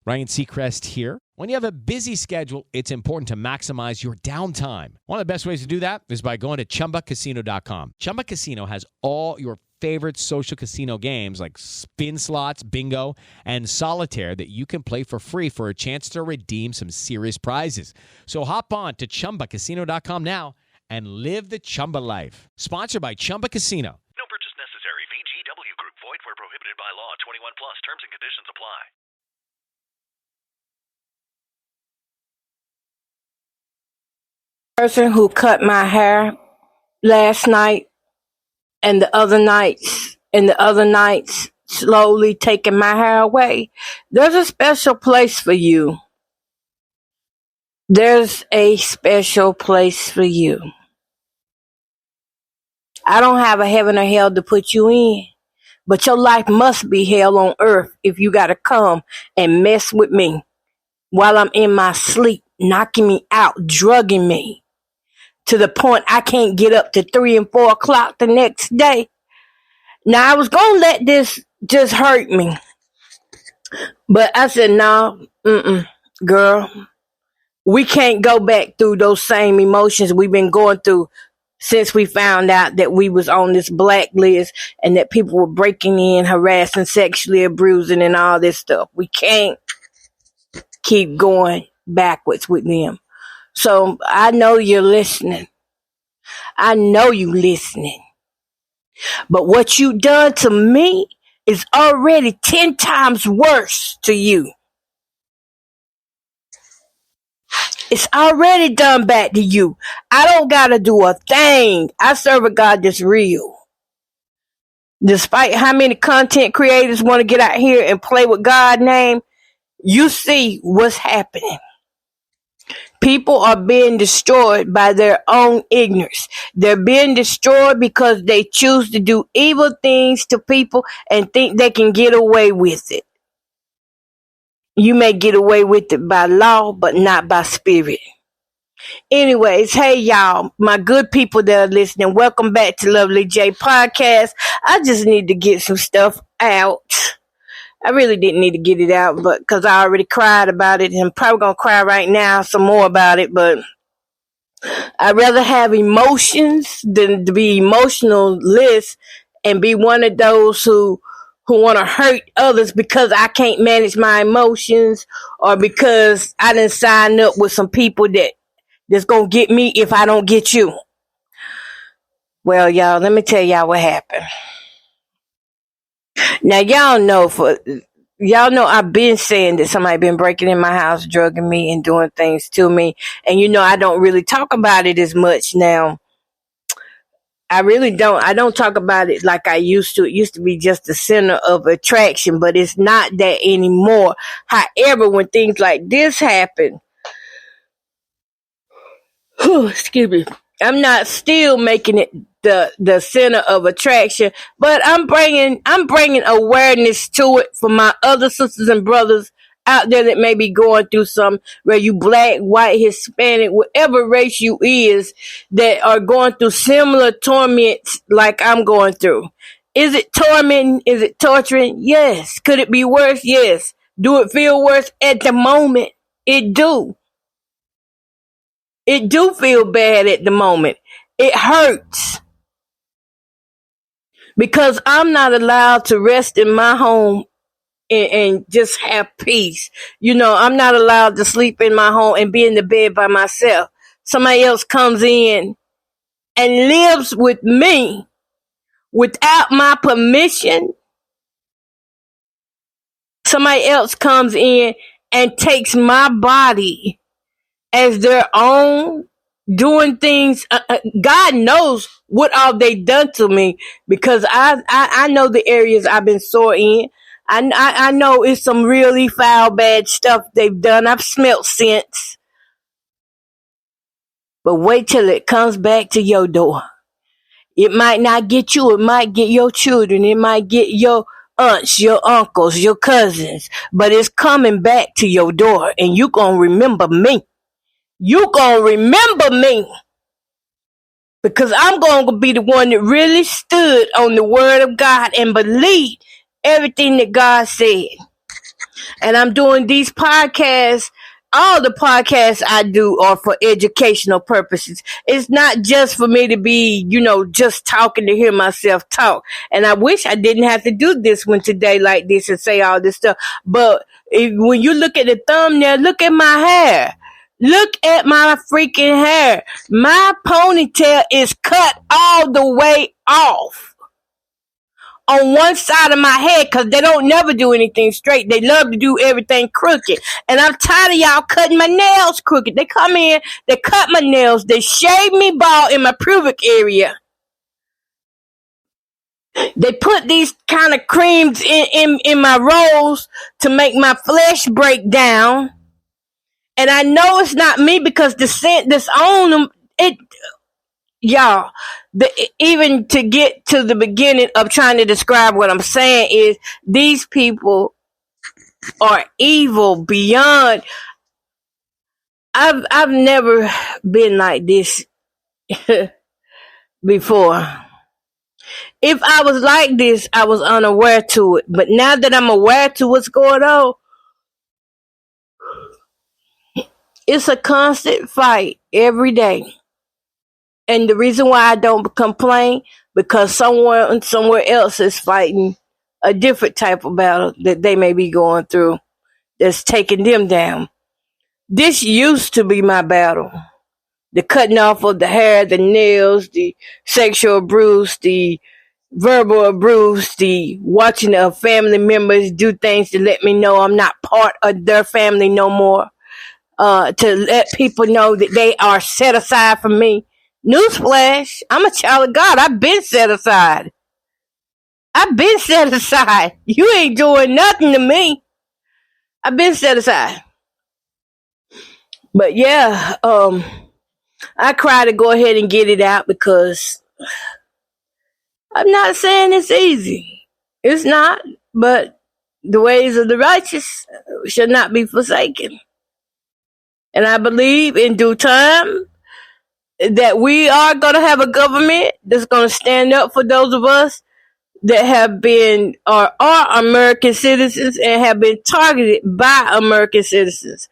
Ryan Seacrest here. When you have a busy schedule, it's important to maximize your downtime. One of the best ways to do that is by going to ChumbaCasino.com. Chumba Casino has all your favorite social casino games like spin slots, bingo, and solitaire that you can play for free for a chance to redeem some serious prizes. So hop on to ChumbaCasino.com now and live the Chumba life. Sponsored by Chumba Casino. No purchase necessary. VGW Group. Void where prohibited by law. 21 plus. Terms and conditions apply. Person who cut my hair last night and the other nights slowly taking my hair away. There's a special place for you. There's a special place for you. I don't have a heaven or hell to put you in, but your life must be hell on earth if you gotta come and mess with me while I'm in my sleep, knocking me out, drugging me to the point I can't get up to 3 and 4 o'clock the next day. Now, I was going to let this just hurt me, but I said, no, girl, we can't go back through those same emotions we've been going through since we found out that we was on this blacklist and that people were breaking in, harassing, sexually abusing, and all this stuff. We can't keep going backwards with them. So I know you're listening. I know you listening. But what you done to me is already 10 times worse to you. It's already done back to you. I don't gotta do a thing. I serve a God that's real. Despite how many content creators want to get out here and play with God's name, you see what's happening. People are being destroyed by their own ignorance. They're being destroyed because they choose to do evil things to people and think they can get away with it. You may get away with it by law, but not by spirit. Anyways, hey y'all, my good people that are listening, welcome back to Lovely J Podcast. I just need to get some stuff out. I really didn't need to get it out, but because I already cried about it, and I'm probably going to cry right now some more about it, but I'd rather have emotions than to be emotionless and be one of those who want to hurt others because I can't manage my emotions or because I didn't sign up with some people that's going to get me if I don't get you. Well, y'all, let me tell y'all what happened. Now, y'all know I've been saying that somebody been breaking in my house, drugging me, and doing things to me. And I don't really talk about it as much now. I really don't. I don't talk about it like I used to. It used to be just the center of attraction, but it's not that anymore. However, when things like this happen, excuse me, I'm not still making it the center of attraction, but I'm bringing awareness to it for my other sisters and brothers out there that may be going through something, whether you black, white, Hispanic, whatever race you is, that are going through similar torments like I'm going through. Is it tormenting? Is it torturing? Yes. Could it be worse? Yes. Do it feel worse at the moment? It do. It do feel bad at the moment. It hurts. Because I'm not allowed to rest in my home and just have peace. I'm not allowed to sleep in my home and be in the bed by myself. Somebody else comes in and lives with me without my permission. Somebody else comes in and takes my body as their own, doing things. God knows what all they done to me, because I know the areas I've been sore in. I know it's some really foul, bad stuff they've done. I've smelt scents. But wait till it comes back to your door. It might not get you. It might get your children. It might get your aunts, your uncles, your cousins. But it's coming back to your door, and you gonna remember me. You gonna remember me. Because I'm going to be the one that really stood on the word of God and believed everything that God said. And I'm doing these podcasts. All the podcasts I do are for educational purposes. It's not just for me to be, just talking to hear myself talk. And I wish I didn't have to do this one today like this and say all this stuff. But when you look at the thumbnail, look at my hair. Look at my freaking hair. My ponytail is cut all the way off on one side of my head because they don't never do anything straight. They love to do everything crooked. And I'm tired of y'all cutting my nails crooked. They come in, they cut my nails, they shave me bald in my pubic area. They put these kind of creams in my rolls to make my flesh break down. And I know it's not me because the scent that's on them, y'all, even to get to the beginning of trying to describe what I'm saying is these people are evil beyond. I've never been like this before. If I was like this, I was unaware to it. But now that I'm aware to what's going on, it's a constant fight every day. And the reason why I don't complain, because somewhere else is fighting a different type of battle that they may be going through that's taking them down. This used to be my battle. The cutting off of the hair, the nails, the sexual abuse, the verbal abuse, the watching of family members do things to let me know I'm not part of their family no more. To let people know that they are set aside from me. Newsflash, I'm a child of God. I've been set aside. I've been set aside. You ain't doing nothing to me. I've been set aside. But yeah, I try to go ahead and get it out because I'm not saying it's easy. It's not, but the ways of the righteous shall not be forsaken. And I believe in due time that we are going to have a government that's going to stand up for those of us that have been or are American citizens and have been targeted by American citizens.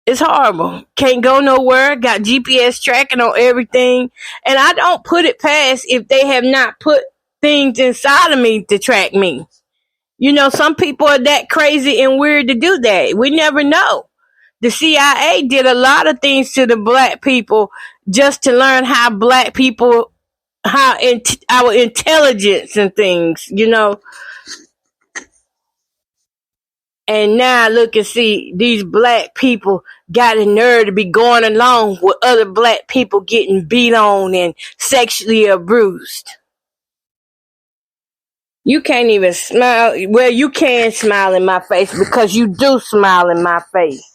It's horrible. Can't go nowhere. Got GPS tracking on everything. And I don't put it past if they have not put things inside of me to track me. Some people are that crazy and weird to do that. We never know. The CIA did a lot of things to the black people just to learn how black people, our intelligence and things, And now look and see, these black people got a nerve to be going along with other black people getting beat on and sexually abused. You can't even smile. Well, you can smile in my face because you do smile in my face.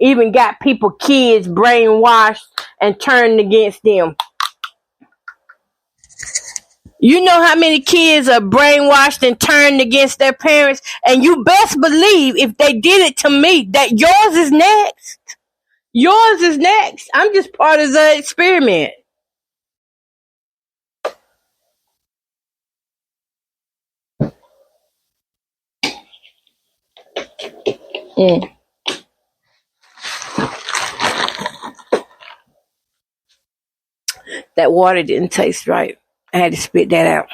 Even got kids brainwashed and turned against them. You know how many kids are brainwashed and turned against their parents? And you best believe if they did it to me, that yours is next. Yours is next. I'm just part of the experiment. That water didn't taste right. I had to spit that out.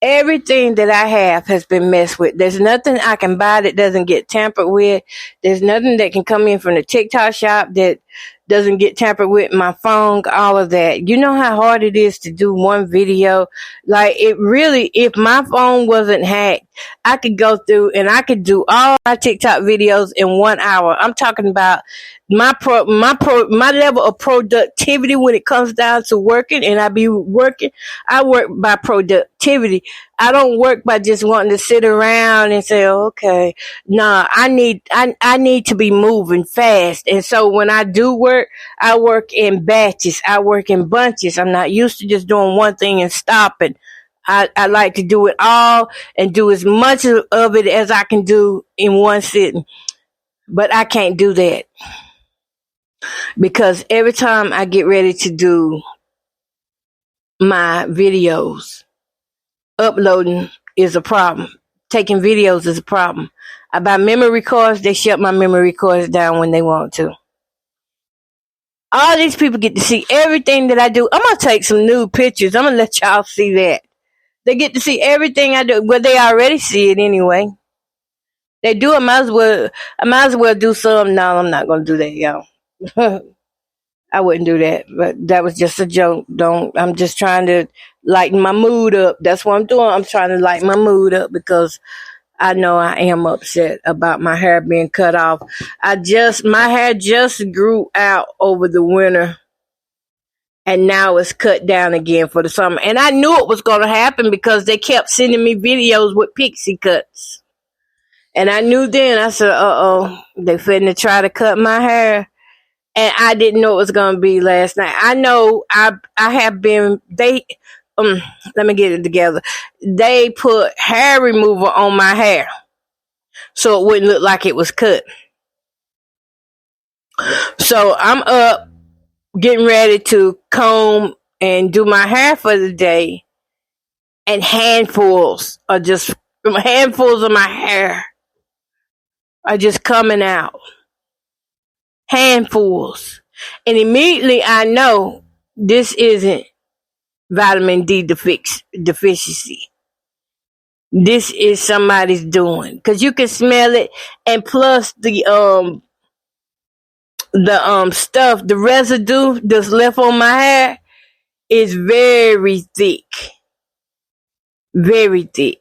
Everything that I have has been messed with. There's nothing I can buy that doesn't get tampered with. There's nothing that can come in from the TikTok shop that doesn't get tampered with. My phone, all of that. You know how hard it is to do one video? Like, it really, if my phone wasn't hacked, I could go through and I could do all my TikTok videos in 1 hour. I'm talking about my level of productivity when it comes down to working, and I work by productivity. I don't work by just wanting to sit around and say, okay, nah, I need to be moving fast. And so when I do work, I work in batches. I work in bunches. I'm not used to just doing one thing and stopping. I like to do it all and do as much of it as I can do in one sitting. But I can't do that. Because every time I get ready to do my videos, uploading is a problem. taking videos is a problem. I buy memory cards. They shut my memory cards down when they want to. All these people get to see everything that I do. I'm going to take some nude pictures. I'm going to let y'all see that. They get to see everything I do. Well, they already see it anyway. They do. I might as well do some. No, I'm not going to do that, y'all. I wouldn't do that, but that was just a joke. I'm just trying to lighten my mood up. That's what I'm doing. I'm trying to lighten my mood up because I know I am upset about my hair being cut off. My hair just grew out over the winter and now it's cut down again for the summer. And I knew it was going to happen because they kept sending me videos with pixie cuts. And I knew then, I said, they finna try to cut my hair. And I didn't know it was going to be last night. I know I have been, let me get it together. They put hair remover on my hair so it wouldn't look like it was cut. So I'm up getting ready to comb and do my hair for the day. And handfuls of my hair are just coming out. Handfuls. And immediately I know this isn't vitamin D deficiency. This is somebody's doing. Because you can smell it. And plus the stuff, the residue that's left on my hair is very thick. Very thick.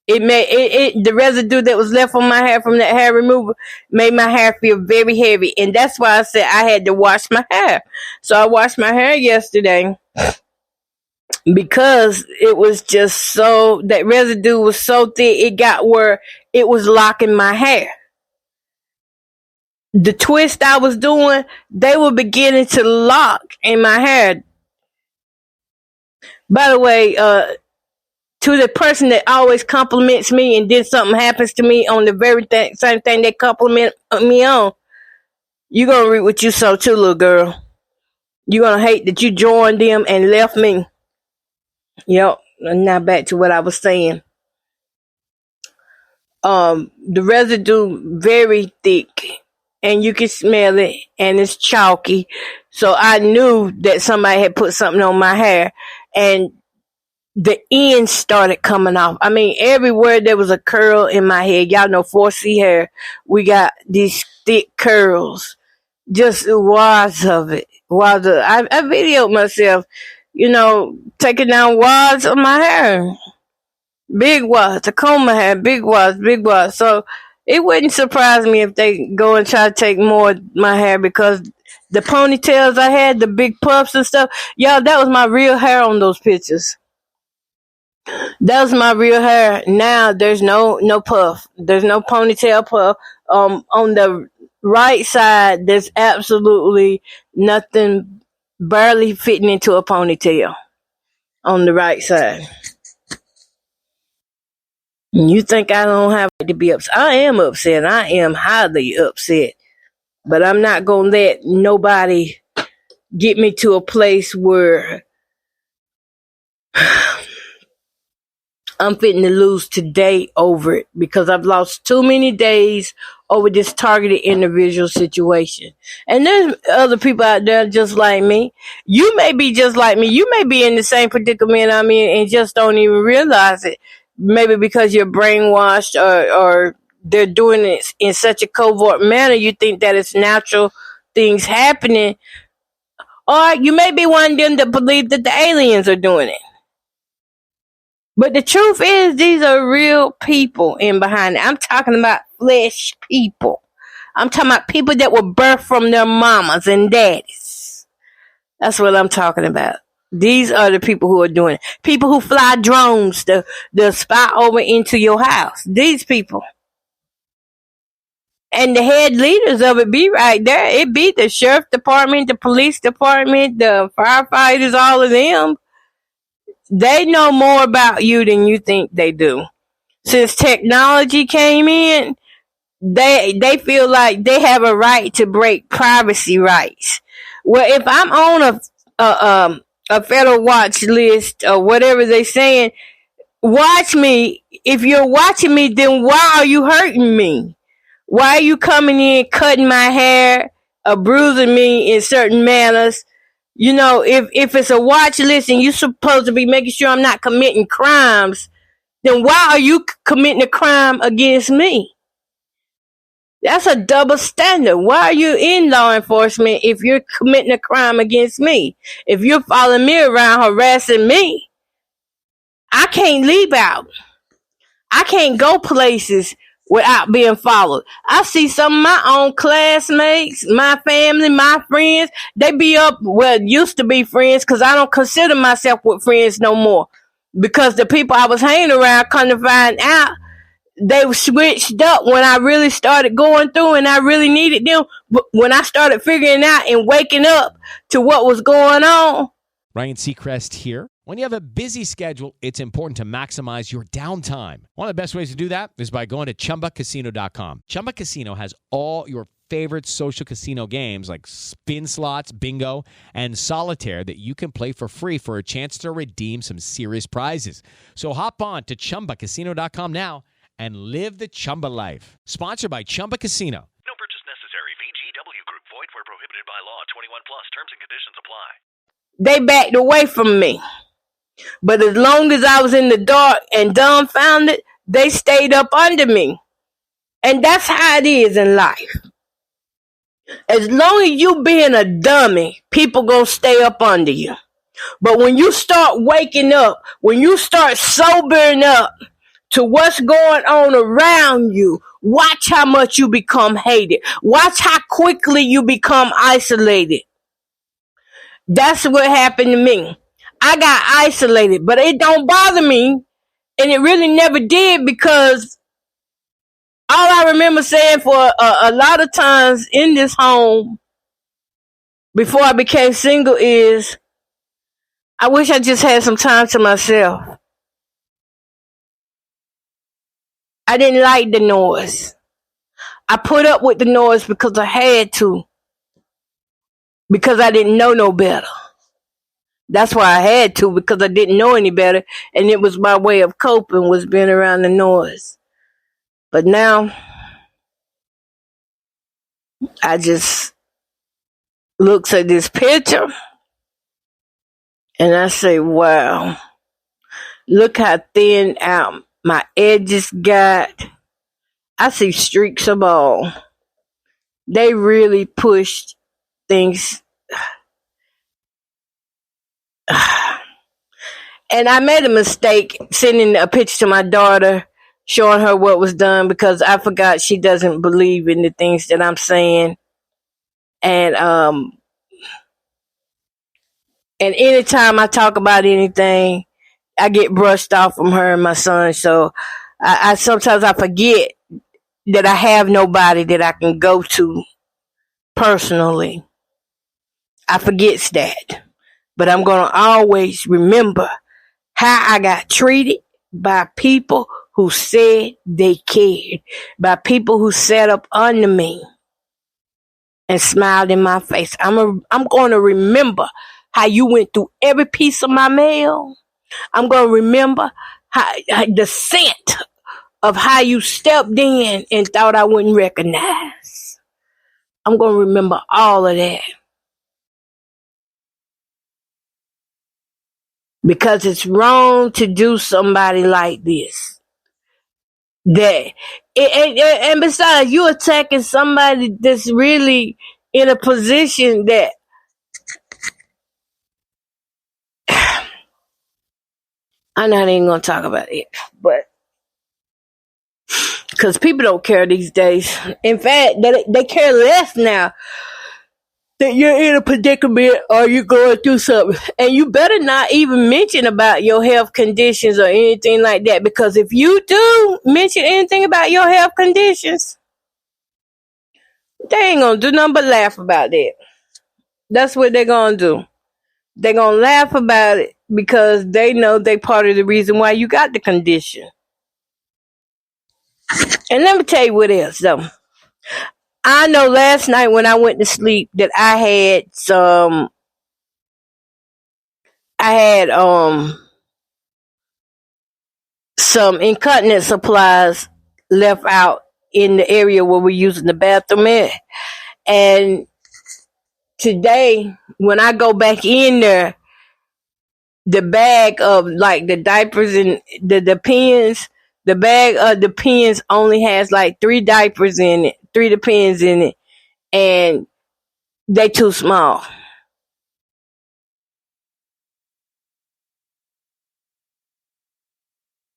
The residue that was left on my hair from that hair remover made my hair feel very heavy. And that's why I said I had to wash my hair. So I washed my hair yesterday because it was just that residue was so thick, it got where it was locking my hair. The twist I was doing, they were beginning to lock in my hair. By the way, to the person that always compliments me and then something happens to me on the very same thing they compliment me on, you're going to reap what you sow too, little girl. You're going to hate that you joined them and left me. Yep. Now back to what I was saying. The residue very thick and you can smell it and it's chalky. So I knew that somebody had put something on my hair and the ends started coming off. I mean, everywhere there was a curl in my head. Y'all know 4C hair. We got these thick curls. Just wads of it. I videoed myself, taking down wads of my hair. Big wads. To comb my hair. Big wads. So it wouldn't surprise me if they go and try to take more of my hair because the ponytails I had, the big puffs and stuff, y'all, that was my real hair on those pictures. That was my real hair. Now there's no puff. There's no ponytail puff. On the right side, there's absolutely nothing, barely fitting into a ponytail on the right side. You think I don't have to be upset? I am upset. I am highly upset. But I'm not going to let nobody get me to a place where I'm fitting to lose today over it because I've lost too many days over this targeted individual situation. And there's other people out there just like me. You may be just like me. You may be in the same predicament I'm in and just don't even realize it. Maybe because you're brainwashed or they're doing it in such a covert manner, you think that it's natural things happening. Or you may be one of them that believe that the aliens are doing it. But the truth is, these are real people in behind it. I'm talking about flesh people. I'm talking about people that were birthed from their mamas and daddies. That's what I'm talking about. These are the people who are doing it. People who fly drones to spy over into your house. These people. And the head leaders of it be right there. It be the sheriff department, the police department, the firefighters, all of them. They know more about you than you think they do. Since technology came in, they feel like they have a right to break privacy rights. Well, if I'm on a federal watch list or whatever they're saying, watch me. If you're watching me, then why are you hurting me? Why are you coming in, cutting my hair, bruising me in certain manners? You know, if it's a watch list and you're supposed to be making sure I'm not committing crimes, then why are you committing a crime against me? That's a double standard. Why are you in law enforcement if you're committing a crime against me? If you're following me around harassing me, I can't leave out. I can't go places without being followed. I see some of my own classmates, my family, my friends, they be up, well, used to be friends, because I don't consider myself with friends no more. Because the people I was hanging around, come to find out, they switched up when I really started going through and I really needed them. But when I started figuring out and waking up to what was going on. Ryan Seacrest here. When you have a busy schedule, it's important to maximize your downtime. One of the best ways to do that is by going to ChumbaCasino.com. Chumba Casino has all your favorite social casino games like spin slots, bingo, and solitaire that you can play for free for a chance to redeem some serious prizes. So hop on to ChumbaCasino.com now and live the Chumba life. Sponsored by Chumba Casino. No purchase necessary. VGW Group. Void where prohibited by law. 21 plus. Terms and conditions apply. They backed away from me. But as long as I was in the dark and dumbfounded, they stayed up under me. And that's how it is in life. As long as you being a dummy, people gonna stay up under you. But when you start waking up, when you start sobering up to what's going on around you, watch how much you become hated. Watch how quickly you become isolated. That's what happened to me. I got isolated, but it don't bother me, and it really never did, because all I remember saying for a lot of times in this home before I became single is, I wish I just had some time to myself. I didn't like the noise. I put up with the noise because I had to, because I didn't know no better. That's why I had to, because I didn't know any better, and it was my way of coping, was being around the noise. But now, I just looks at this picture, and I say, wow, look how thin out my edges got. I see streaks of all. They really pushed things. And I made a mistake sending a picture to my daughter, showing her what was done, because I forgot she doesn't believe in the things that I'm saying. And anytime I talk about anything, I get brushed off from her and my son. So I sometimes I forget that I have nobody that I can go to personally. I forgets that. But I'm going to always remember how I got treated by people who said they cared, by people who sat up under me and smiled in my face. I'm going to remember how you went through every piece of my mail. I'm going to remember how the scent of how you stepped in and thought I wouldn't recognize. I'm going to remember all of that. Because it's wrong to do somebody like this. And besides, you attacking somebody that's really in a position that I'm not even going to talk about it. But because people don't care these days. In fact, they care less now that you're in a predicament or you're going through something. And you better not even mention about your health conditions or anything like that. Because if you do mention anything about your health conditions, they ain't going to do nothing but laugh about that. That's what they're going to do. They're going to laugh about it because they know they part of the reason why you got the condition. And let me tell you what else, though. I know last night when I went to sleep that I had some incontinence supplies left out in the area where we're using the bathroom at. And today, when I go back in there, the bag of like the diapers and the pens, the bag of the pens only has like 3 diapers in it, 3 Depends in it, and they too small.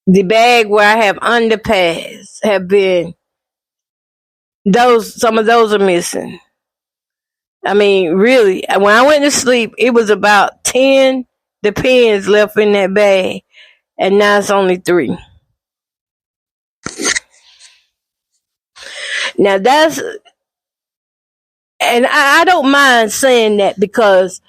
The bag where I have underpads have been some of those are missing. I mean, really, when I went to sleep, it was about 10 Depends left in that bag, and now it's only 3. Now and I don't mind saying that because,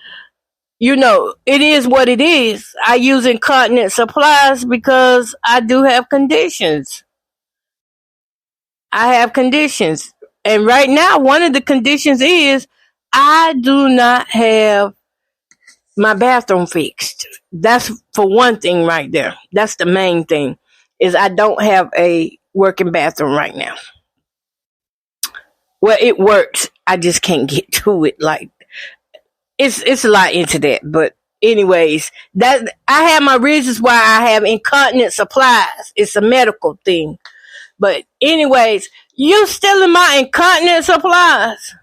it is what it is. I use incontinence supplies because I do have conditions. I have conditions. And right now, one of the conditions is I do not have my bathroom fixed. That's for one thing right there. That's the main thing, is I don't have a working bathroom right now. Well, it works. I just can't get to it. Like, it's a lot into that. But anyways, that I have my reasons why I have incontinence supplies. It's a medical thing. But anyways, you stealing my incontinence supplies.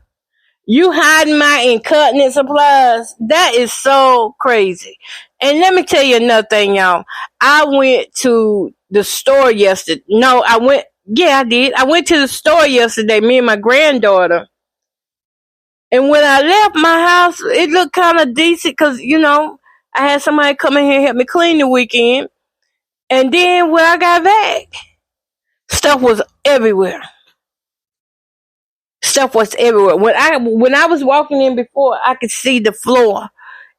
You hiding my incontinence supplies. That is so crazy. And let me tell you another thing, y'all. I went to the store yesterday. I did. I went to the store yesterday, me and my granddaughter. And when I left my house, it looked kind of decent because, I had somebody come in here and help me clean the weekend. And then when I got back, stuff was everywhere. Stuff was everywhere. When I was walking in before, I could see the floor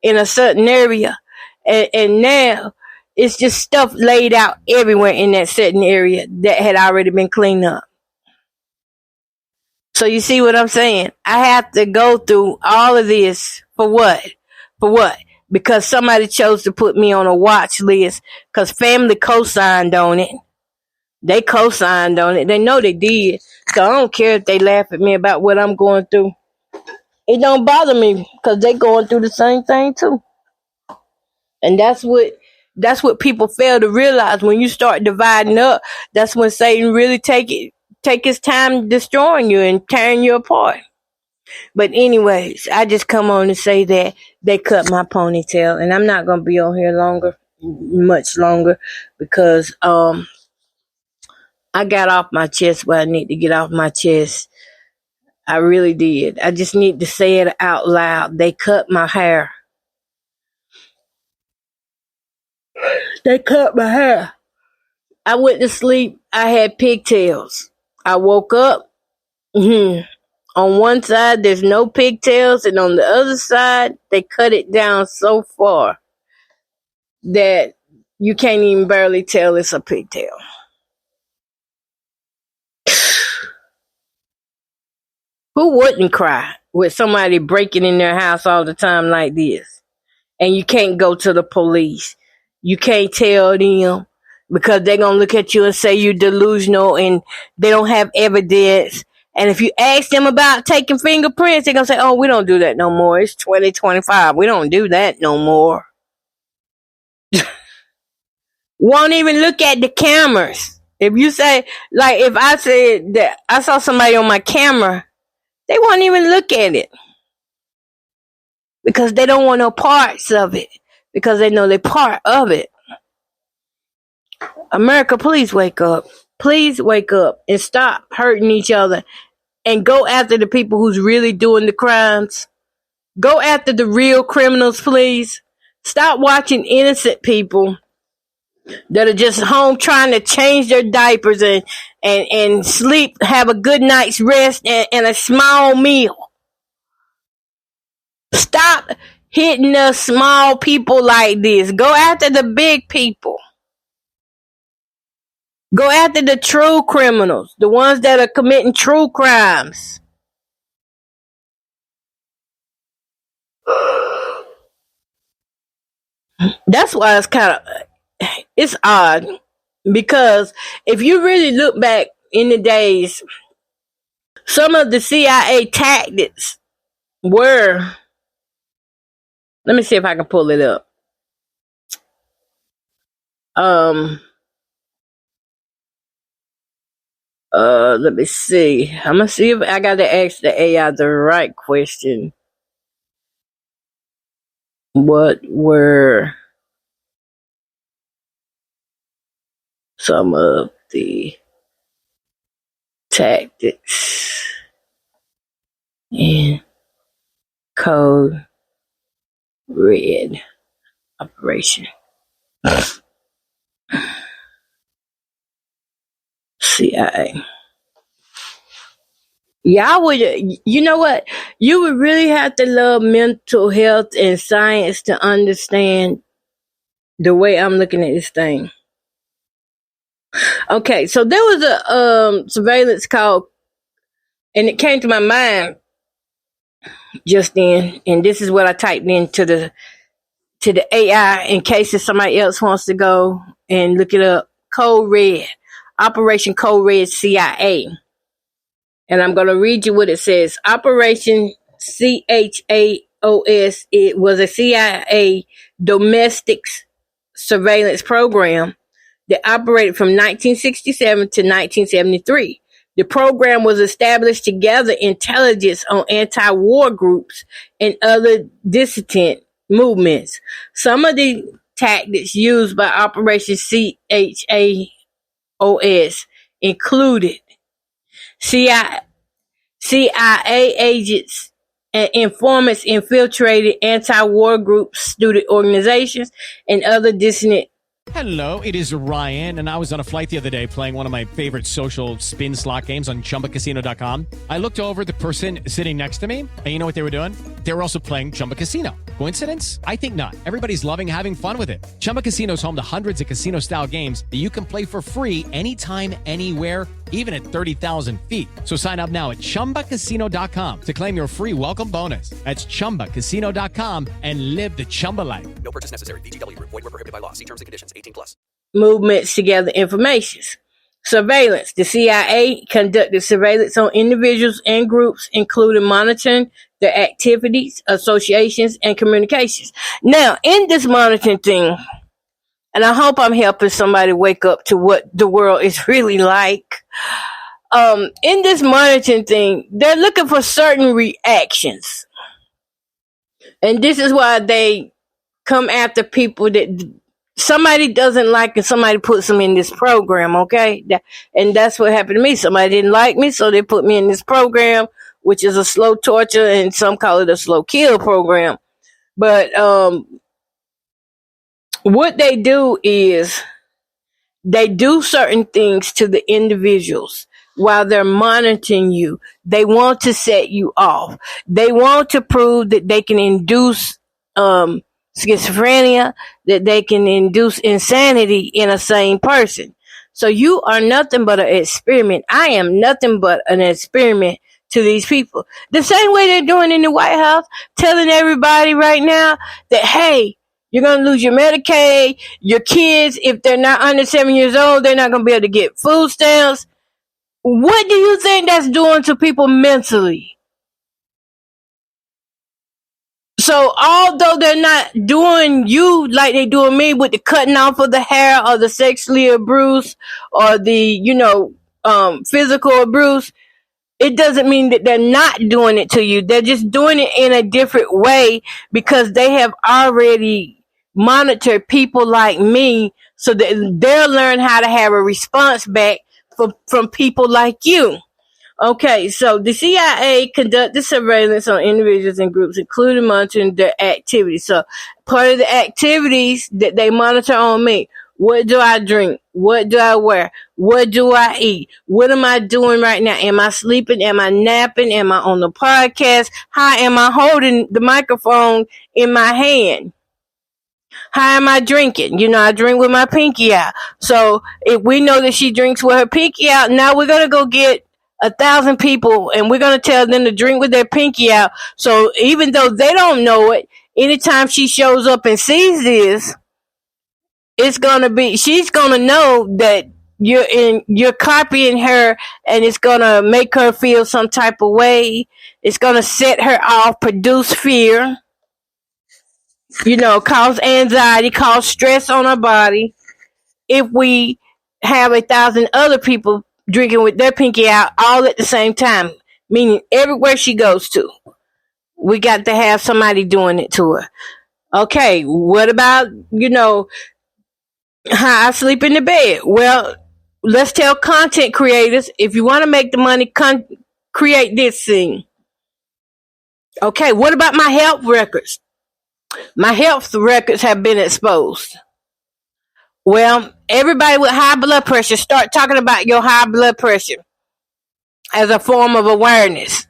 in a certain area. And now it's just stuff laid out everywhere in that certain area that had already been cleaned up. So you see what I'm saying? I have to go through all of this for what? For what? Because somebody chose to put me on a watch list because family co-signed on it. They co-signed on it. They know they did. So I don't care if they laugh at me about what I'm going through. It don't bother me because they going through the same thing too. And that's what people fail to realize. When you start dividing up, that's when Satan really take his time destroying you and tearing you apart. But anyways, I just come on to say that they cut my ponytail, and I'm not gonna be on here much longer, because I got off my chest what I need to get off my chest. I really did. I just need to say it out loud. They cut my hair. They cut my hair. I went to sleep. I had pigtails. I woke up. On one side, there's no pigtails, and on the other side, they cut it down so far that you can't even barely tell it's a pigtail. Who wouldn't cry with somebody breaking in their house all the time like this? And you can't go to the police. You can't tell them because they're going to look at you and say you're delusional and they don't have evidence. And if you ask them about taking fingerprints, they're going to say, oh, we don't do that no more. It's 2025. We don't do that no more. Won't even look at the cameras. If you say, like, if I said that I saw somebody on my camera, they won't even look at it because they don't want no parts of it, because they know they're part of it. America, please wake up. Please wake up and stop hurting each other and go after the people who's really doing the crimes. Go after the real criminals, please. Stop watching innocent people that are just home trying to change their diapers and sleep, have a good night's rest and a small meal. Stop hitting the small people like this. Go after the big people. Go after the true criminals, the ones that are committing true crimes. That's why it's odd. Because if you really look back in the days, some of the CIA tactics were, let me see if I can pull it up. Let me see. I'm gonna see if I gotta ask the AI the right question. What were some of the tactics in Code Red Operation CIA? Y'all would, you know what? You would really have to love mental health and science to understand the way I'm looking at this thing. Okay, so there was a surveillance call, and it came to my mind just then, and this is what I typed into the AI in case if somebody else wants to go and look it up. Code Red, Operation Code Red CIA. And I'm going to read you what it says. Operation CHAOS, it was a CIA domestic surveillance program that operated from 1967 to 1973. The program was established to gather intelligence on anti-war groups and other dissident movements. Some of the tactics used by Operation CHAOS included CIA agents and informants infiltrated anti-war groups, student organizations, and other dissident. Hello, it is Ryan, and I was on a flight the other day playing one of my favorite social spin slot games on ChumbaCasino.com. I looked over at the person sitting next to me, and you know what they were doing? They were also playing Chumba Casino. Coincidence? I think not. Everybody's loving having fun with it. Chumba Casino is home to hundreds of casino-style games that you can play for free anytime, anywhere, even at 30,000 feet. So sign up now at ChumbaCasino.com to claim your free welcome bonus. That's ChumbaCasino.com and live the Chumba life. No purchase necessary. VGW. Void where prohibited by law. See terms and conditions. 18+. Movements to gather information. Surveillance. The CIA conducted surveillance on individuals and groups, including monitoring their activities, associations, and communications. Now, in this monitoring thing, and I hope I'm helping somebody wake up to what the world is really like. In this monitoring thing, they're looking for certain reactions. And this is why they come after people that somebody doesn't like and somebody puts them in this program, okay? And that's what happened to me. Somebody didn't like me, so they put me in this program, which is a slow torture, and some call it a slow kill program. But what they do is they do certain things to the individuals while they're monitoring you. They want to set you off. They want to prove that they can induce schizophrenia, that they can induce insanity in a sane person. So you are nothing but an experiment. I am nothing but an experiment to these people. The same way they're doing in the White House, telling everybody right now that, hey, you're going to lose your Medicaid. Your kids, if they're not under 7 years old, they're not going to be able to get food stamps. What do you think that's doing to people mentally? So although they're not doing you like they doing me with the cutting off of the hair or the sexually abuse or the, physical abuse, it doesn't mean that they're not doing it to you. They're just doing it in a different way because they have already monitored people like me so that they'll learn how to have a response back from people like you. Okay, so the CIA conducted surveillance on individuals and groups, including monitoring their activities. So part of the activities that they monitor on me, what do I drink? What do I wear? What do I eat? What am I doing right now? Am I sleeping? Am I napping? Am I on the podcast? How am I holding the microphone in my hand? How am I drinking? I drink with my pinky out. So if we know that she drinks with her pinky out, now we're going to go get 1,000 people and we're going to tell them to drink with their pinky out. So even though they don't know it, anytime she shows up and sees this, she's gonna know that you're copying her, and it's gonna make her feel some type of way. It's gonna set her off, produce fear, cause anxiety, cause stress on her body. If we have 1,000 other people drinking with their pinky out all at the same time, meaning everywhere she goes to, we got to have somebody doing it to her. Okay, what about, how I sleep in the bed? Well, let's tell content creators, if you want to make the money, create this thing. Okay, what about my health records? My health records have been exposed. Well, everybody with high blood pressure, start talking about your high blood pressure as a form of awareness.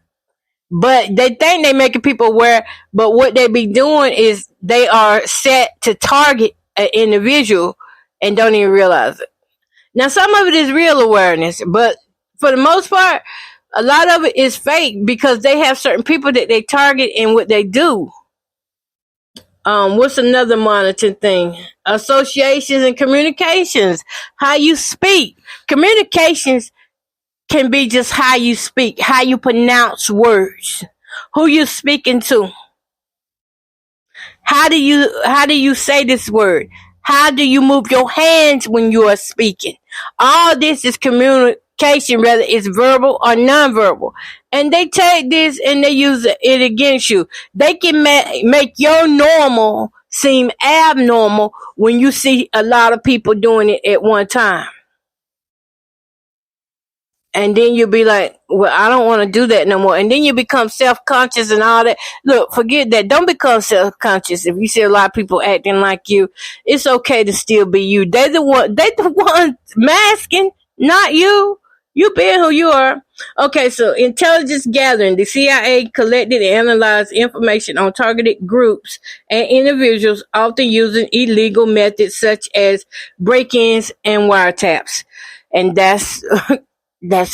But they think they're making people aware, but what they be doing is they are set to target an individual and don't even realize it. Now, some of it is real awareness, but for the most part, a lot of it is fake because they have certain people that they target and what they do. What's another monitoring thing? Associations and communications. How you speak. Communications can be just how you speak, how you pronounce words, who you speaking to. How do you say this word? How do you move your hands when you are speaking? All this is communication, whether it's verbal or nonverbal. And they take this and they use it against you. They can make your normal seem abnormal when you see a lot of people doing it at one time. And then you'll be like, well, I don't want to do that no more. And then you become self-conscious and all that. Look, forget that. Don't become self-conscious. If you see a lot of people acting like you, it's okay to still be you. They the ones masking, not you. You being who you are. Okay, so intelligence gathering. The CIA collected and analyzed information on targeted groups and individuals, often using illegal methods such as break-ins and wiretaps. And that's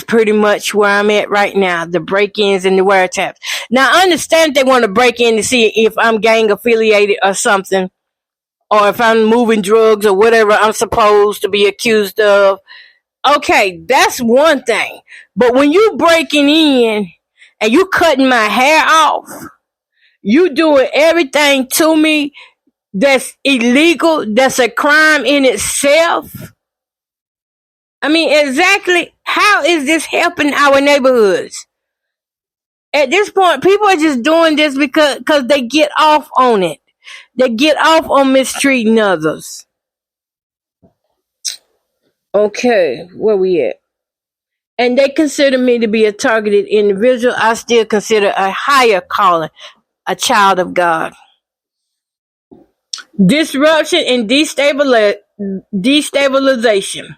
pretty much where I'm at right now, the break-ins and the wiretaps. Now, I understand they want to break in to see if I'm gang affiliated or something, or if I'm moving drugs or whatever I'm supposed to be accused of. Okay, that's one thing. But when you breaking in and you cutting my hair off, you doing everything to me that's illegal, that's a crime in itself. I mean, exactly how is this helping our neighborhoods? At this point, people are just doing this because they get off on it. They get off on mistreating others. Okay, where we at? And they consider me to be a targeted individual. I still consider a higher calling, a child of God. Disruption and destabilization.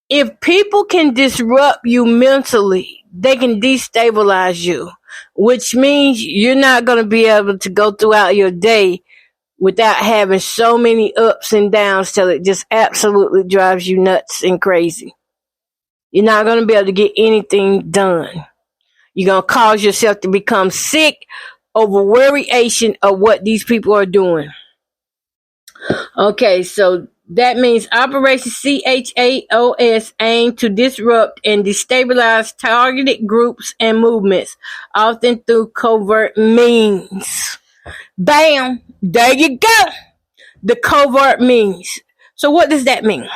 If people can disrupt you mentally, they can destabilize you, which means you're not going to be able to go throughout your day without having so many ups and downs till it just absolutely drives you nuts and crazy. You're not going to be able to get anything done. You're going to cause yourself to become sick over variation of what these people are doing. Okay, so that means Operation CHAOS aimed to disrupt and destabilize targeted groups and movements, often through covert means. Bam! There you go! The covert means. So what does that mean?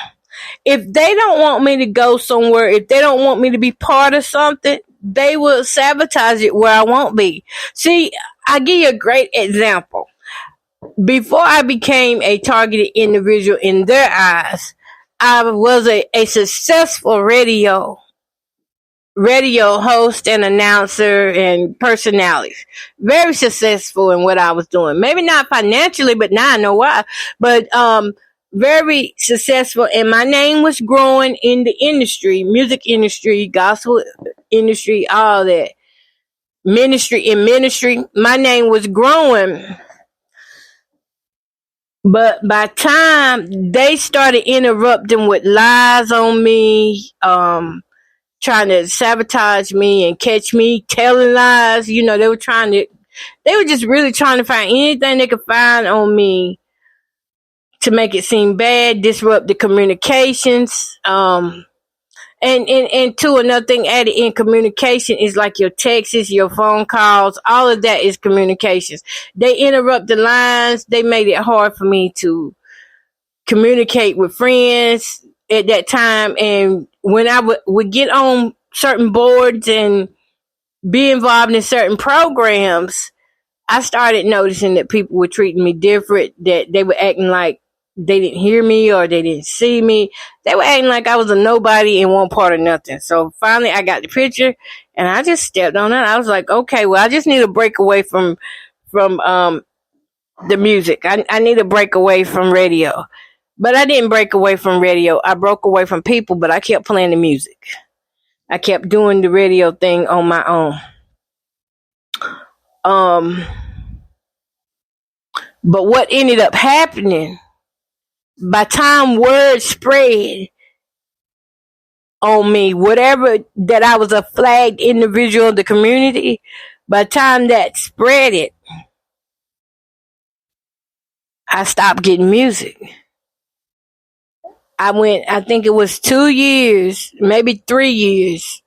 If they don't want me to go somewhere, if they don't want me to be part of something, they will sabotage it where I won't be. See, I'll give you a great example. Before I became a targeted individual in their eyes, I was a successful radio host and announcer and personality. Very successful in what I was doing. Maybe not financially, but now I know why. But very successful, and my name was growing in the industry, music industry, gospel industry, all that. Ministry. My name was growing. But by time they started interrupting with lies on me, trying to sabotage me and catch me telling lies, they were just really trying to find anything they could find on me to make it seem bad, disrupt the communications. And to another thing added in communication is like your texts, your phone calls, all of that is communications. They interrupt the lines. They made it hard for me to communicate with friends at that time. And when I would get on certain boards and be involved in certain programs, I started noticing that people were treating me different, that they were acting like they didn't hear me or they didn't see me. They were acting like I was a nobody and one part of nothing. So finally I got the picture and I just stepped on it. I was like, okay, well, I just need a break away from the music. I need a break away from radio. But I didn't break away from radio. I broke away from people, but I kept playing the music. I kept doing the radio thing on my own. But what ended up happening, by time word spread on me, whatever that I was a flagged individual in the community, by the time that spread it, I stopped getting music. I think it was 2 years, maybe 3 years,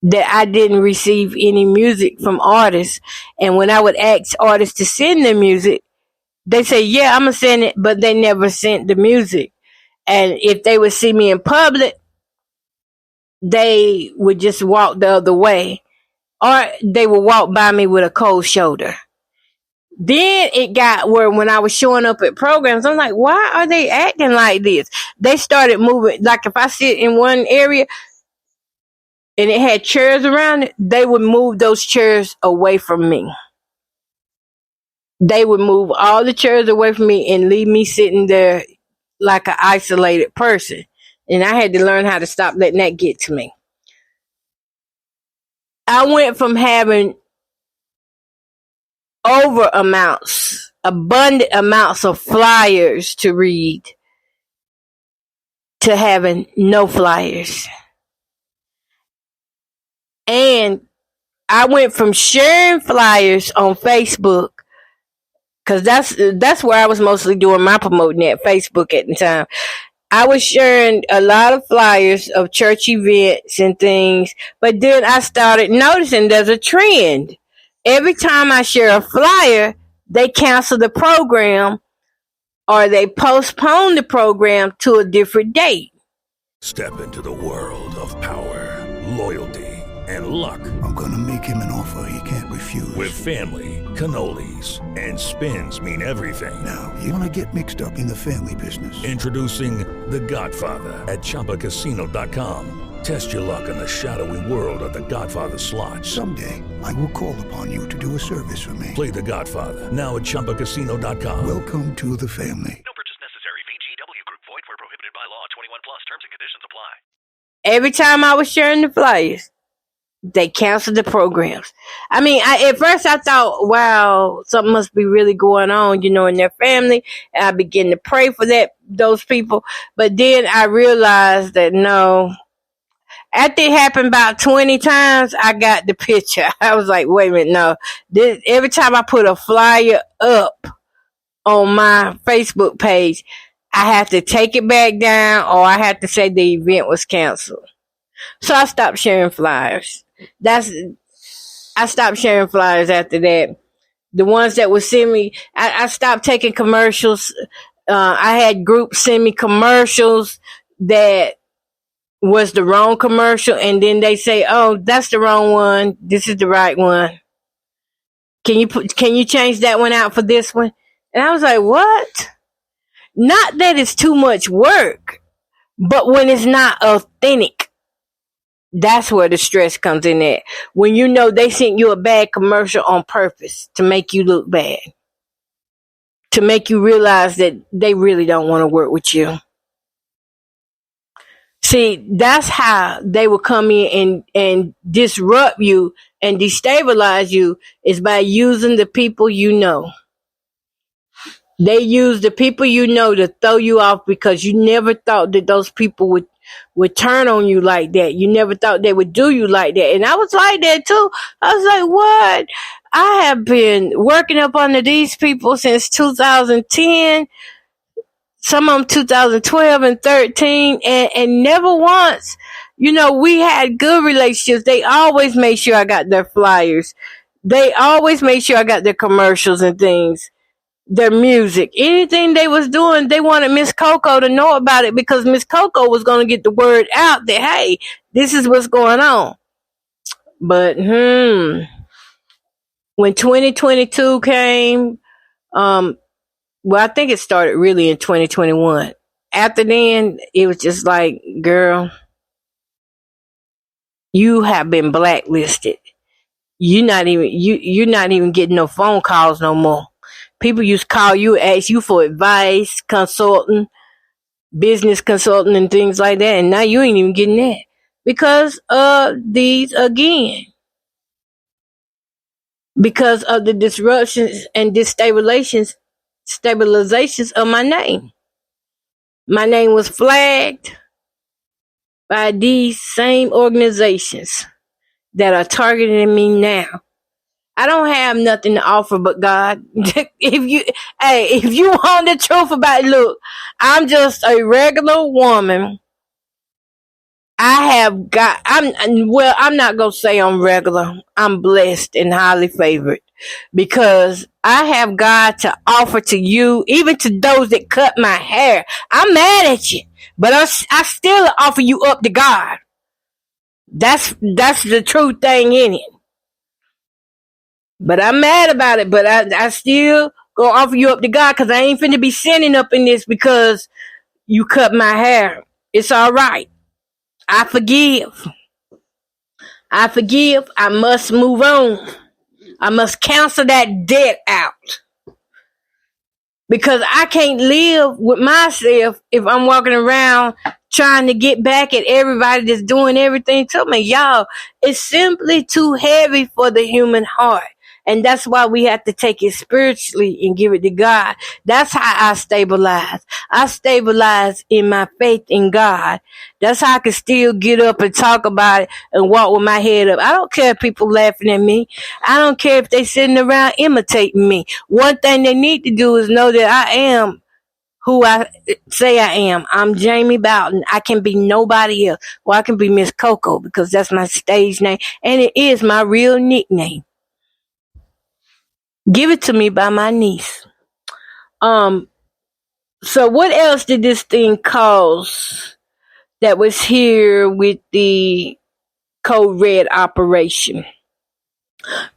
that I didn't receive any music from artists. And when I would ask artists to send their music, they say, yeah, I'm going to send it, but they never sent the music. And if they would see me in public, they would just walk the other way, or they would walk by me with a cold shoulder. Then it got where when I was showing up at programs, I'm like, why are they acting like this? They started moving. Like if I sit in one area and it had chairs around it, they would move those chairs away from me. They would move all the chairs away from me and leave me sitting there like an isolated person. And I had to learn how to stop letting that get to me. I went from having abundant amounts of flyers to read, to having no flyers. And I went from sharing flyers on Facebook, because that's where I was mostly doing my promoting at Facebook at the time. I was sharing a lot of flyers of church events and things, but then I started noticing there's a trend. Every time I share a flyer, they cancel the program or they postpone the program to a different date. Step into the world of power, loyalty, and luck. I'm gonna make him an offer he can't refuse. With family, cannolis, and spins mean everything. Now, you wanna get mixed up in the family business. Introducing The Godfather at ChumbaCasino.com. Test your luck in the shadowy world of The Godfather slot. Someday, I will call upon you to do a service for me. Play The Godfather now at ChumbaCasino.com. Welcome to the family. No purchase necessary. VGW Group. Void where prohibited by law. 21 plus. Terms and conditions apply. Every time I was sharing the flyers, they canceled the programs. I mean, at first I thought, wow, something must be really going on, in their family. And I began to pray for those people. But then I realized that no. After it happened about 20 times, I got the picture. I was like, wait a minute, no. Every time I put a flyer up on my Facebook page, I have to take it back down or I have to say the event was canceled. So I stopped sharing flyers. I stopped sharing flyers after that. The ones that would send me, I stopped taking commercials. I had groups send me commercials that was the wrong commercial, and then they say, oh, that's the wrong one. This is the right one. Can you change that one out for this one? And I was like, what? Not that it's too much work, but when it's not authentic, that's where the stress comes in at. When they sent you a bad commercial on purpose to make you look bad, to make you realize that they really don't want to work with you. See, that's how they will come in and disrupt you and destabilize you, is by using the people you know. They use the people you know to throw you off because you never thought that those people would turn on you like that. You never thought they would do you like that. And I was like that too. I was like, what? I have been working up under these people since 2010. some of them 2012 and 13, and never once, we had good relationships. They always made sure I got their flyers. They always made sure I got their commercials and things, their music. Anything they was doing, they wanted Miss Coco to know about it because Miss Coco was going to get the word out that, hey, this is what's going on. But, when 2022 came, well, I think it started really in 2021. After then, it was just like, girl, you have been blacklisted. You're not even getting no phone calls no more. People used to call you, ask you for advice, consulting, business consulting, and things like that. And now you ain't even getting that because of these, again, because of the disruptions and stabilizations of my name. My name was flagged by these same organizations that are targeting me now. I don't have nothing to offer but God. If you want the truth about it, look, I'm just a regular woman. I'm not going to say I'm regular. I'm blessed and highly favored because I have God to offer to you, even to those that cut my hair. I'm mad at you, but I still offer you up to God. That's the true thing in it. But I'm mad about it, but I still gonna offer you up to God because I ain't finna be sinning up in this because you cut my hair. It's all right. I forgive. I must move on. I must cancel that debt out. Because I can't live with myself if I'm walking around trying to get back at everybody that's doing everything to me. Y'all, it's simply too heavy for the human heart. And that's why we have to take it spiritually and give it to God. That's how I stabilize. I stabilize in my faith in God. That's how I can still get up and talk about it and walk with my head up. I don't care if people laughing at me. I don't care if they sitting around imitating me. One thing they need to do is know that I am who I say I am. I'm Jamie Boughton. I can be nobody else. Well, I can be Miss Coco because that's my stage name. And it is my real nickname. Give it to me by my niece. So what else did this thing cause that was here with the Code Red operation?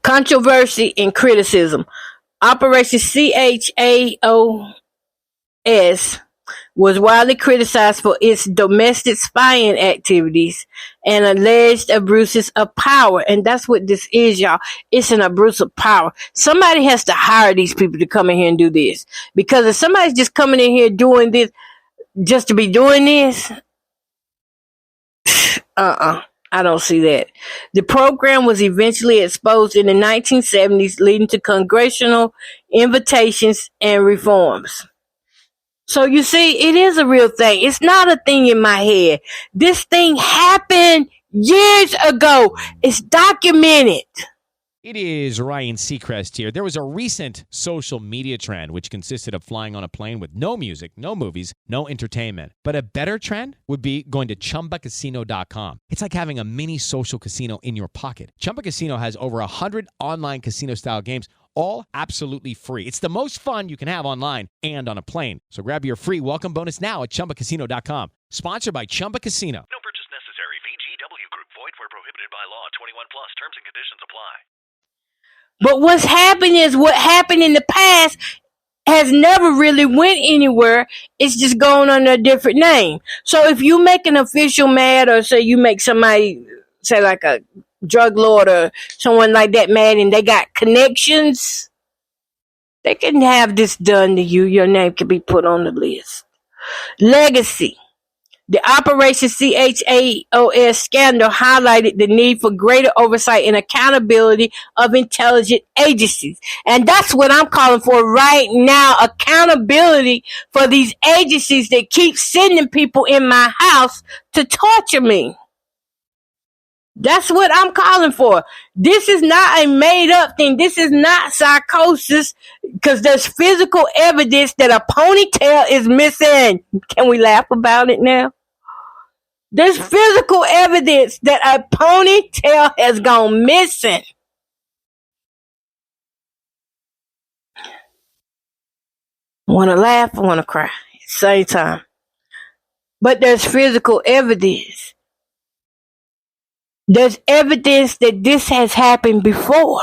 Controversy and criticism. Operation CHAOS was widely criticized for its domestic spying activities and alleged abuses of power. And that's what this is, y'all. It's an abuse of power. Somebody has to hire these people to come in here and do this. Because if somebody's just coming in here doing this just to be doing this, I don't see that. The program was eventually exposed in the 1970s, leading to congressional invitations and reforms. So you see, it is a real thing. It's not a thing in my head. This thing happened years ago. It's documented. It is Ryan Seacrest here. There was a recent social media trend which consisted of flying on a plane with no music, no movies, no entertainment. But a better trend would be going to ChumbaCasino.com. It's like having a mini social casino in your pocket. Chumba Casino has over 100 online casino-style games, all absolutely free. It's the most fun you can have online and on a plane. So grab your free welcome bonus now at ChumbaCasino.com. Sponsored by Chumba Casino. No purchase necessary. VGW Group. Void where prohibited by law. 21 plus. Terms and conditions apply. But what's happened is what happened in the past has never really went anywhere. It's just going under a different name. So if you make an official mad, or say you make somebody, say like a drug lord or someone like that mad, and they got connections, they can have this done to you. Your name can be put on the list. Legacy. The Operation CHAOS scandal highlighted the need for greater oversight and accountability of intelligence agencies. And that's what I'm calling for right now. Accountability for these agencies that keep sending people in my house to torture me. That's what I'm calling for. This is not a made up thing. This is not psychosis, because there's physical evidence that a ponytail is missing. Can we laugh about it now? There's physical evidence that a ponytail has gone missing. I want to laugh, I want to cry at the same time. But there's physical evidence. There's evidence that this has happened before.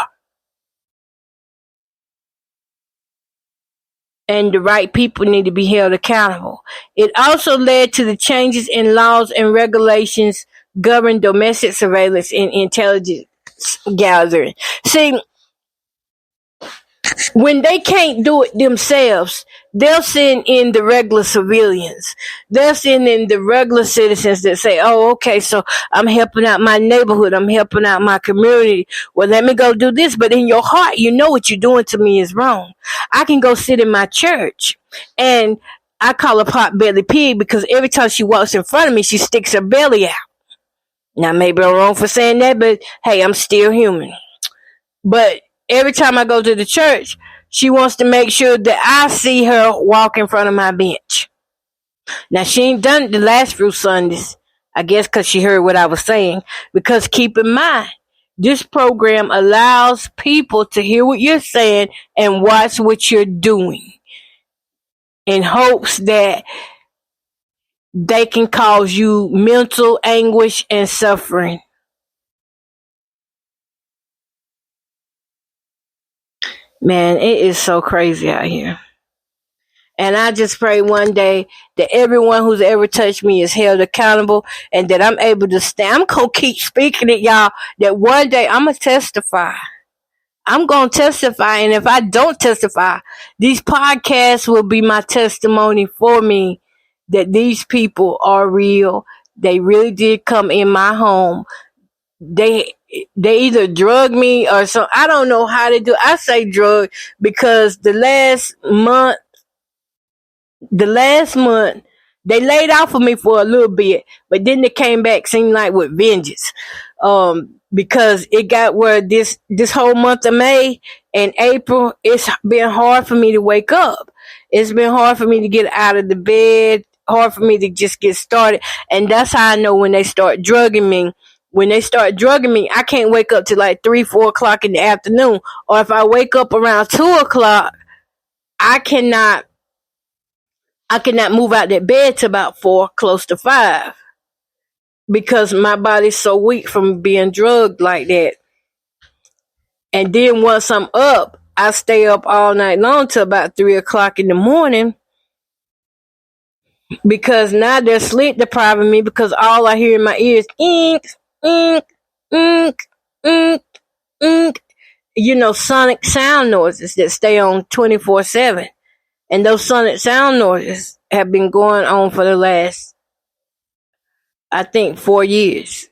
And the right people need to be held accountable. It also led to the changes in laws and regulations governing domestic surveillance and intelligence gathering. See, when they can't do it themselves, they'll send in the regular civilians. They'll send in the regular citizens that say, oh, okay, so I'm helping out my neighborhood. I'm helping out my community. Well, let me go do this. But in your heart, you know what you're doing to me is wrong. I can go sit in my church, and I call her pot-belly pig because every time she walks in front of me, she sticks her belly out. Now, maybe I'm wrong for saying that, but hey, I'm still human. But every time I go to the church, she wants to make sure that I see her walk in front of my bench. Now, she ain't done it the last few Sundays, I guess because she heard what I was saying. Because keep in mind, this program allows people to hear what you're saying and watch what you're doing in hopes that they can cause you mental anguish and suffering. Man, it is so crazy out here. And I just pray one day that everyone who's ever touched me is held accountable and that I'm able to stand. I'm going to keep speaking it, y'all, that one day I'm going to testify. I'm going to testify. And if I don't testify, these podcasts will be my testimony for me that these people are real. They really did come in my home. They either drug me or so. I don't know how to do. I say drug because the last month, they laid off of me for a little bit, but then they came back, seemed like with vengeance. Because it got where this whole month of May and April, it's been hard for me to wake up. It's been hard for me to get out of the bed, hard for me to just get started. And that's how I know when they start drugging me. When they start drugging me, I can't wake up till like 3, 4 o'clock in the afternoon. Or if I wake up around 2 o'clock, I cannot move out that bed till about 4, close to 5. Because my body's so weak from being drugged like that. And then once I'm up, I stay up all night long till about 3 o'clock in the morning. Because now they're sleep depriving me because all I hear in my ears, ink, ink, ink, ink, ink. You know, sonic sound noises that stay on 24/7. And those sonic sound noises have been going on for the last, I think, 4 years.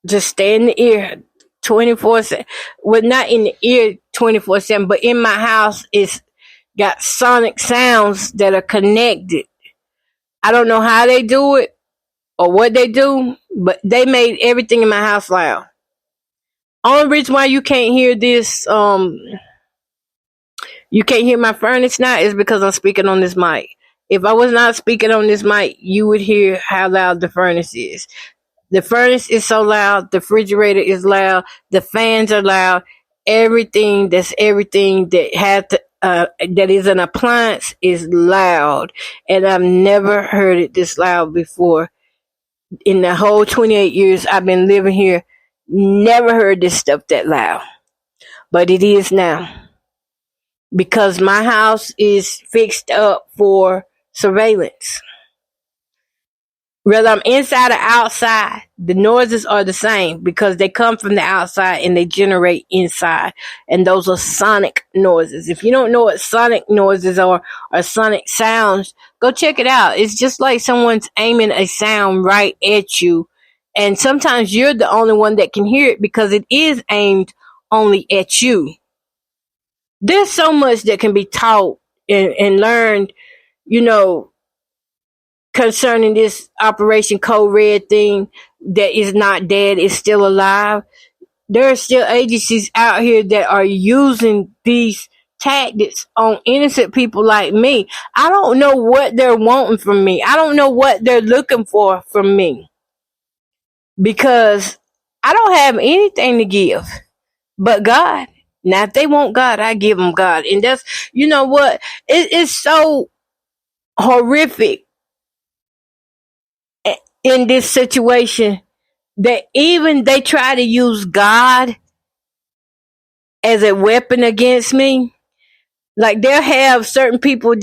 Just stay in the ear 24/7. Well, not in the ear 24/7, but in my house, it's got sonic sounds that are connected. I don't know how they do it or what they do, but they made everything in my house loud. Only reason why you can't hear this, you can't hear my furnace now is because I'm speaking on this mic. If I was not speaking on this mic, you would hear how loud the furnace is. The furnace is so loud. The refrigerator is loud. The fans are loud. Everything that is an appliance is loud. And I've never heard it this loud before. In the whole 28 years I've been living here, never heard this stuff that loud. But it is now. Because my house is fixed up for surveillance. Whether I'm inside or outside, the noises are the same because they come from the outside and they generate inside. And those are sonic noises. If you don't know what sonic noises are or sonic sounds, go check it out. It's just like someone's aiming a sound right at you. And sometimes you're the only one that can hear it because it is aimed only at you. There's so much that can be taught and learned, you know, concerning this Operation Code Red thing that is not dead, is still alive. There are still agencies out here that are using these tactics on innocent people like me. I don't know what they're wanting from me. I don't know what they're looking for from me, because I don't have anything to give but God. Now, if they want God, I give them God. And that's, you know what? It's so horrific in this situation that even they try to use God as a weapon against me. Like, they'll have certain people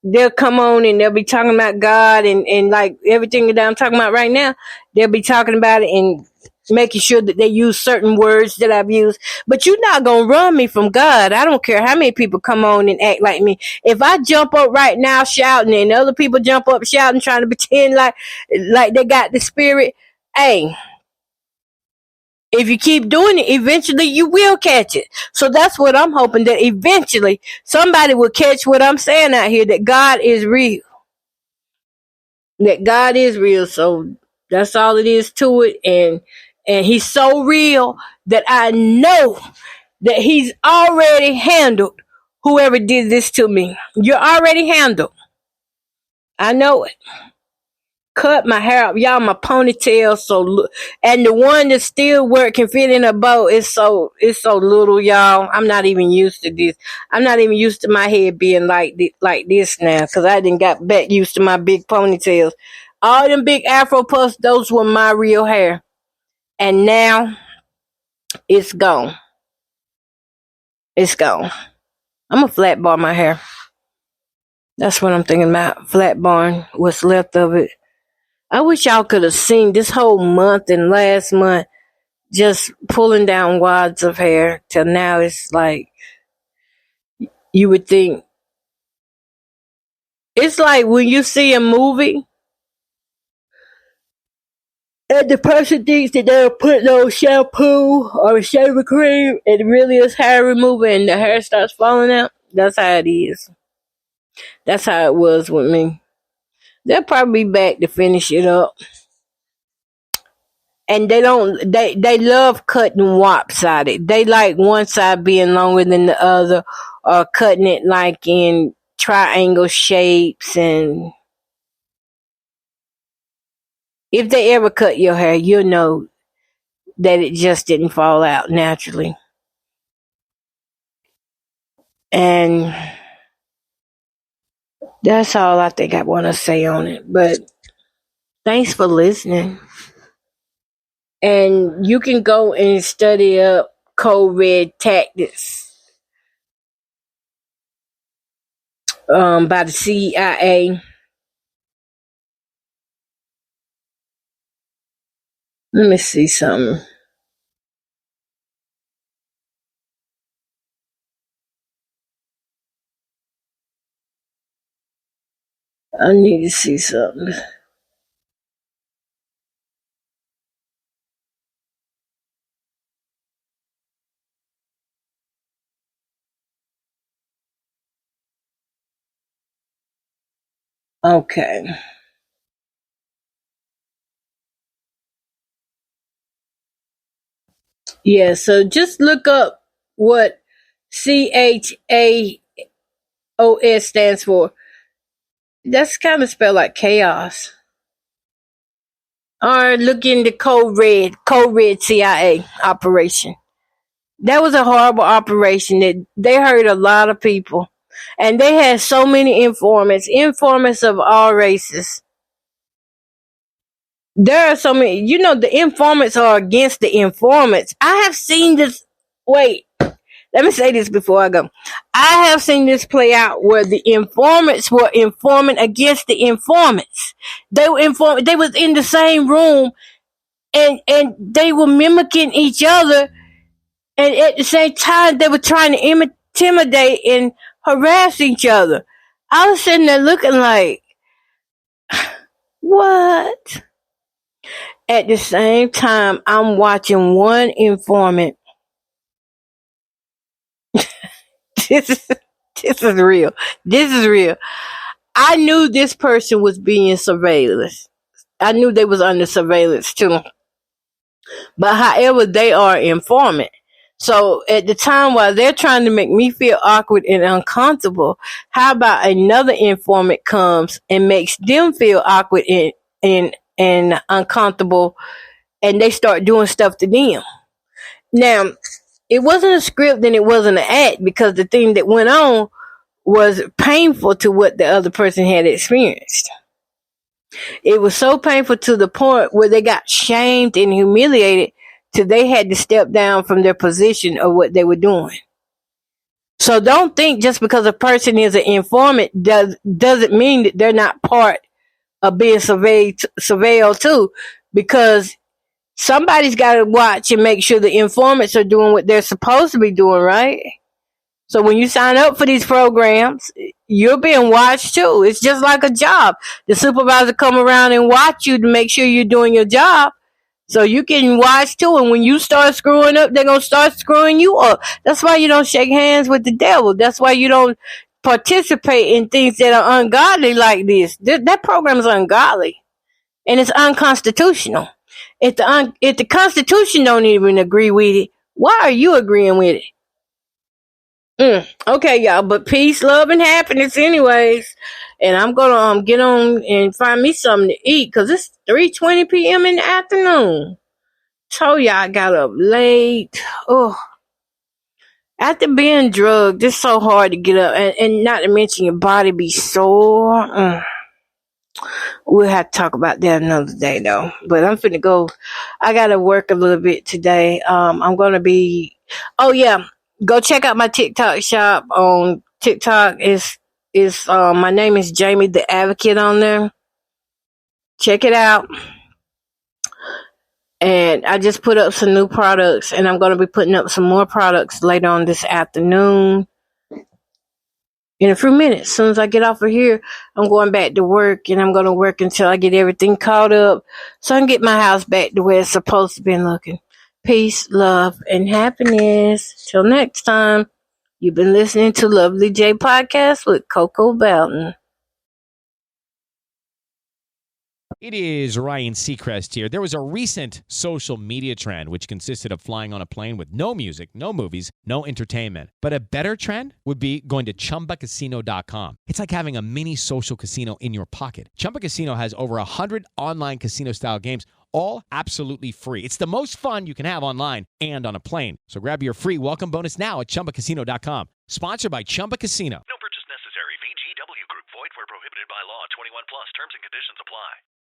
they'll come on and they'll be talking about God and like everything that I'm talking about right now, they'll be talking about it and making sure that they use certain words that I've used. But you're not going to run me from God. I don't care how many people come on and act like me. If I jump up right now shouting and other people jump up shouting, trying to pretend like they got the spirit, hey, if you keep doing it, eventually you will catch it. So that's what I'm hoping, that eventually somebody will catch what I'm saying out here, that God is real. That God is real. So that's all it is to it. And he's so real that I know that he's already handled whoever did this to me. You're already handled. I know it. Cut my hair up, y'all. My ponytail and the one that still can fit in a bow. It's so little, y'all. I'm not even used to this. I'm not even used to my head being like this now, because I didn't got back used to my big ponytails. All them big Afro puffs, those were my real hair, and now it's gone. It's gone. I'm gonna flat bar my hair. That's what I'm thinking about. Flat barring what's left of it. I wish y'all could have seen this whole month and last month, just pulling down wads of hair till now. It's like, you would think, it's like when you see a movie and the person thinks that they're putting on shampoo or shaving cream, it really is hair remover and the hair starts falling out. That's how it is. That's how it was with me. They'll probably be back to finish it up. And they love cutting lopsided. They like one side being longer than the other, or cutting it like in triangle shapes. And if they ever cut your hair, you'll know that it just didn't fall out naturally. And that's all I think I want to say on it. But thanks for listening. And you can go and study up Code Red tactics by the CIA. Let me see something. I need to see something. Okay. Yeah, so just look up what CHAOS stands for. That's kind of spelled like chaos. Or look into Code Red CIA operation. That was a horrible operation that they hurt a lot of people. And they had so many informants of all races. There are so many, the informants are against the informants. I have seen this, wait, let me say this before I go. I have seen this play out where the informants were informing against the informants. They was in the same room and they were mimicking each other, and at the same time they were trying to intimidate and harass each other. I was sitting there looking like, what? At the same time, I'm watching one informant. This is real. This is real. I knew this person was being surveilled. I knew they was under surveillance too. But however, they are informant. So at the time while they're trying to make me feel awkward and uncomfortable, how about another informant comes and makes them feel awkward and uncomfortable, and they start doing stuff to them. Now, it wasn't a script and it wasn't an act, because the thing that went on was painful to what the other person had experienced. It was so painful to the point where they got shamed and humiliated till they had to step down from their position of what they were doing. So don't think just because a person is an informant doesn't mean that they're not part of being surveilled too, because somebody's got to watch and make sure the informants are doing what they're supposed to be doing, right? So when you sign up for these programs, you're being watched too. It's just like a job. The supervisor come around and watch you to make sure you're doing your job. So you can watch too. And when you start screwing up, they're going to start screwing you up. That's why you don't shake hands with the devil. That's why you don't participate in things that are ungodly like this. That program is ungodly. And it's unconstitutional. If the Constitution don't even agree with it, why are you agreeing with it? Okay, y'all, but peace, love, and happiness anyways. And I'm going to get on and find me something to eat, because it's 3:20 p.m. in the afternoon. Told y'all I got up late. Oh, after being drugged, it's so hard to get up. And not to mention your body be sore. We'll have to talk about that another day, though. But I'm finna go. I got to work a little bit today. I'm going to be... Oh, yeah. Go check out my TikTok shop on TikTok. My name is Jamie the Advocate on there. Check it out. And I just put up some new products, and I'm going to be putting up some more products later on this afternoon. In a few minutes, as soon as I get off of here, I'm going back to work, and I'm going to work until I get everything caught up so I can get my house back to where it's supposed to be looking. Peace, love, and happiness. Till next time, you've been listening to Lovely J Podcast with Coco Belton. It is Ryan Seacrest here. There was a recent social media trend which consisted of flying on a plane with no music, no movies, no entertainment. But a better trend would be going to ChumbaCasino.com. It's like having a mini social casino in your pocket. Chumba Casino has over 100 online casino-style games, all absolutely free. It's the most fun you can have online and on a plane. So grab your free welcome bonus now at ChumbaCasino.com. Sponsored by Chumba Casino. No purchase necessary. VGW Group. Void where prohibited by law. 21 plus. Terms and conditions apply.